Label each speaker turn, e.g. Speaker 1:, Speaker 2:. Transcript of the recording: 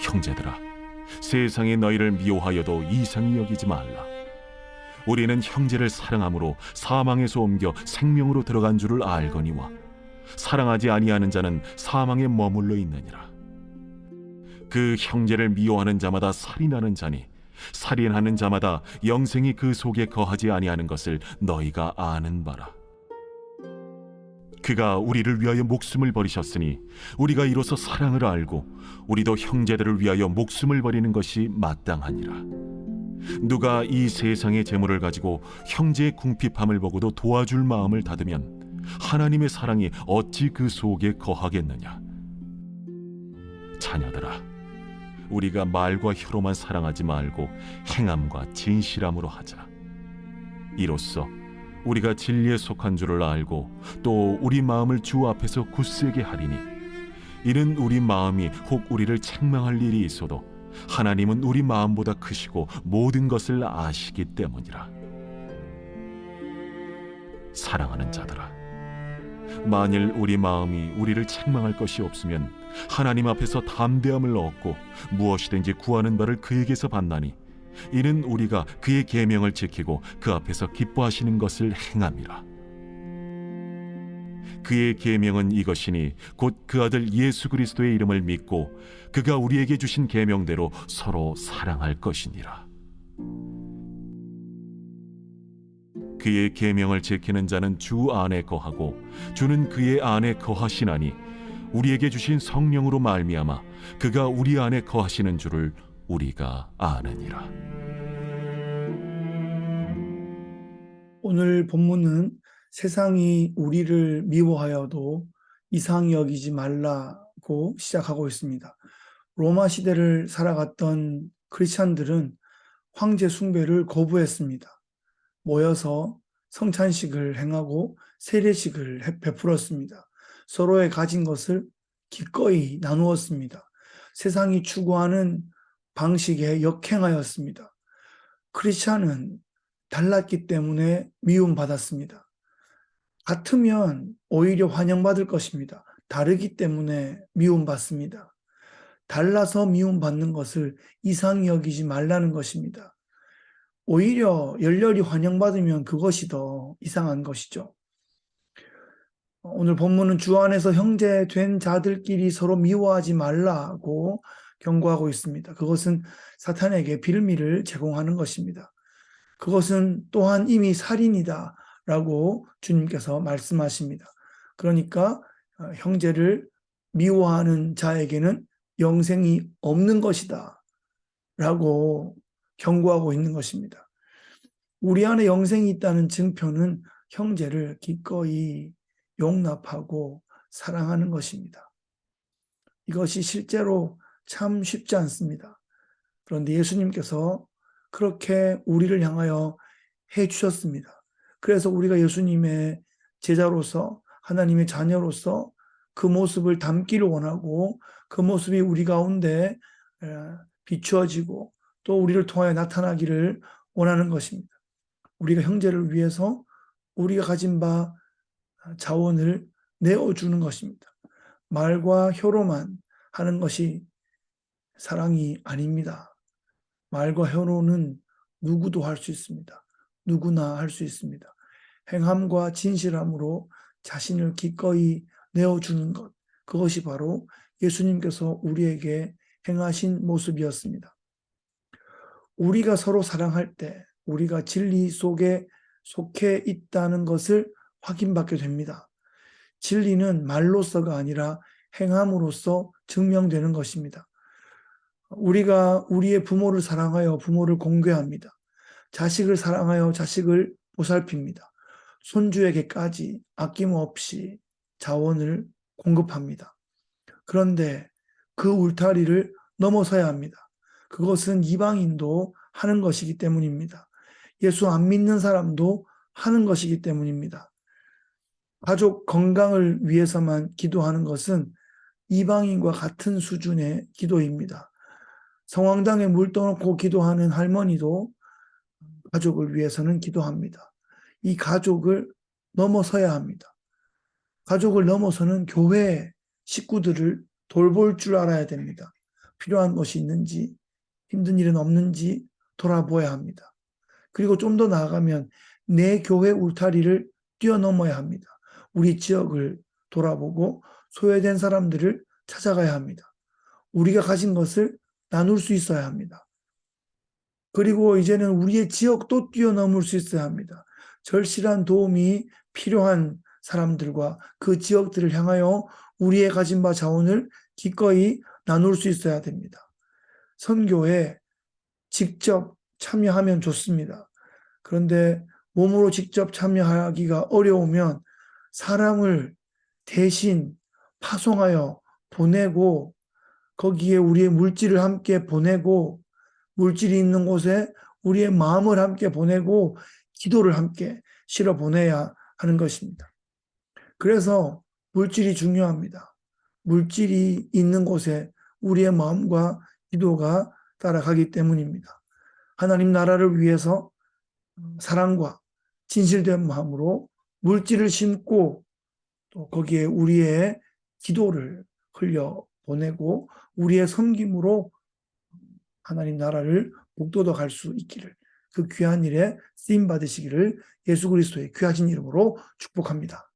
Speaker 1: 형제들아, 세상이 너희를 미워하여도 이상히 여기지 말라. 우리는 형제를 사랑함으로 사망에서 옮겨 생명으로 들어간 줄을 알거니와 사랑하지 아니하는 자는 사망에 머물러 있느니라. 그 형제를 미워하는 자마다 살인하는 자니 살인하는 자마다 영생이 그 속에 거하지 아니하는 것을 너희가 아는 바라. 그가 우리를 위하여 목숨을 버리셨으니 우리가 이로써 사랑을 알고 우리도 형제들을 위하여 목숨을 버리는 것이 마땅하니라. 누가 이 세상의 재물을 가지고 형제의 궁핍함을 보고도 도와줄 마음을 닫으면 하나님의 사랑이 어찌 그 속에 거하겠느냐. 자녀들아, 우리가 말과 혀로만 사랑하지 말고 행함과 진실함으로 하자. 이로써 우리가 진리에 속한 줄을 알고 또 우리 마음을 주 앞에서 굳세게 하리니, 이는 우리 마음이 혹 우리를 책망할 일이 있어도 하나님은 우리 마음보다 크시고 모든 것을 아시기 때문이라. 사랑하는 자들아, 만일 우리 마음이 우리를 책망할 것이 없으면 하나님 앞에서 담대함을 얻고 무엇이든지 구하는 바를 그에게서 받나니, 이는 우리가 그의 계명을 지키고 그 앞에서 기뻐하시는 것을 행함이라. 그의 계명은 이것이니 곧 그 아들 예수 그리스도의 이름을 믿고 그가 우리에게 주신 계명대로 서로 사랑할 것이니라. 그의 계명을 지키는 자는 주 안에 거하고 주는 그의 안에 거하시나니, 우리에게 주신 성령으로 말미암아 그가 우리 안에 거하시는 줄을 우리가 아느니라.
Speaker 2: 오늘 본문은 세상이 우리를 미워하여도 이상히 여기지 말라고 시작하고 있습니다. 로마 시대를 살아갔던 크리스찬들은 황제 숭배를 거부했습니다. 모여서 성찬식을 행하고 세례식을 베풀었습니다. 서로의 가진 것을 기꺼이 나누었습니다. 세상이 추구하는 방식에 역행하였습니다. 크리스찬은 달랐기 때문에 미움받았습니다. 같으면 오히려 환영받을 것입니다. 다르기 때문에 미움받습니다. 달라서 미움받는 것을 이상히 여기지 말라는 것입니다. 오히려 열렬히 환영받으면 그것이 더 이상한 것이죠. 오늘 본문은 주 안에서 형제 된 자들끼리 서로 미워하지 말라고 경고하고 있습니다. 그것은 사탄에게 빌미를 제공하는 것입니다. 그것은 또한 이미 살인이다 라고 주님께서 말씀하십니다. 그러니까 형제를 미워하는 자에게는 영생이 없는 것이다 라고 경고하고 있는 것입니다. 우리 안에 영생이 있다는 증표는 형제를 기꺼이 용납하고 사랑하는 것입니다. 이것이 실제로 참 쉽지 않습니다. 그런데 예수님께서 그렇게 우리를 향하여 해주셨습니다. 그래서 우리가 예수님의 제자로서, 하나님의 자녀로서 그 모습을 담기를 원하고 그 모습이 우리 가운데 비추어지고 또 우리를 통하여 나타나기를 원하는 것입니다. 우리가 형제를 위해서 우리가 가진 바 자원을 내어주는 것입니다. 말과 혀로만 하는 것이 사랑이 아닙니다. 말과 혀로는 누구도 할 수 있습니다. 누구나 할 수 있습니다. 행함과 진실함으로 자신을 기꺼이 내어주는 것, 그것이 바로 예수님께서 우리에게 행하신 모습이었습니다. 우리가 서로 사랑할 때 우리가 진리 속에 속해 있다는 것을 확인받게 됩니다. 진리는 말로서가 아니라 행함으로써 증명되는 것입니다. 우리가 우리의 부모를 사랑하여 부모를 공경합니다. 자식을 사랑하여 자식을 보살핍니다. 손주에게까지 아낌없이 자원을 공급합니다. 그런데 그 울타리를 넘어서야 합니다. 그것은 이방인도 하는 것이기 때문입니다. 예수 안 믿는 사람도 하는 것이기 때문입니다. 가족 건강을 위해서만 기도하는 것은 이방인과 같은 수준의 기도입니다. 성황당에 물 떠놓고 기도하는 할머니도 가족을 위해서는 기도합니다. 이 가족을 넘어서야 합니다. 가족을 넘어서는 교회 식구들을 돌볼 줄 알아야 됩니다. 필요한 것이 있는지, 힘든 일은 없는지 돌아보아야 합니다. 그리고 좀 더 나아가면 내 교회 울타리를 뛰어넘어야 합니다. 우리 지역을 돌아보고 소외된 사람들을 찾아가야 합니다. 우리가 가진 것을 나눌 수 있어야 합니다. 그리고 이제는 우리의 지역도 뛰어넘을 수 있어야 합니다. 절실한 도움이 필요한 사람들과 그 지역들을 향하여 우리의 가진 바 자원을 기꺼이 나눌 수 있어야 됩니다. 선교에 직접 참여하면 좋습니다. 그런데 몸으로 직접 참여하기가 어려우면 사람을 대신 파송하여 보내고 거기에 우리의 물질을 함께 보내고 물질이 있는 곳에 우리의 마음을 함께 보내고 기도를 함께 실어 보내야 하는 것입니다. 그래서 물질이 중요합니다. 물질이 있는 곳에 우리의 마음과 기도가 따라가기 때문입니다. 하나님 나라를 위해서 사랑과 진실된 마음으로 물질을 심고 또 거기에 우리의 기도를 흘려 보내고 우리의 섬김으로 하나님 나라를 복돋아 갈 수 있기를, 그 귀한 일에 쓰임 받으시기를 예수 그리스도의 귀하신 이름으로 축복합니다.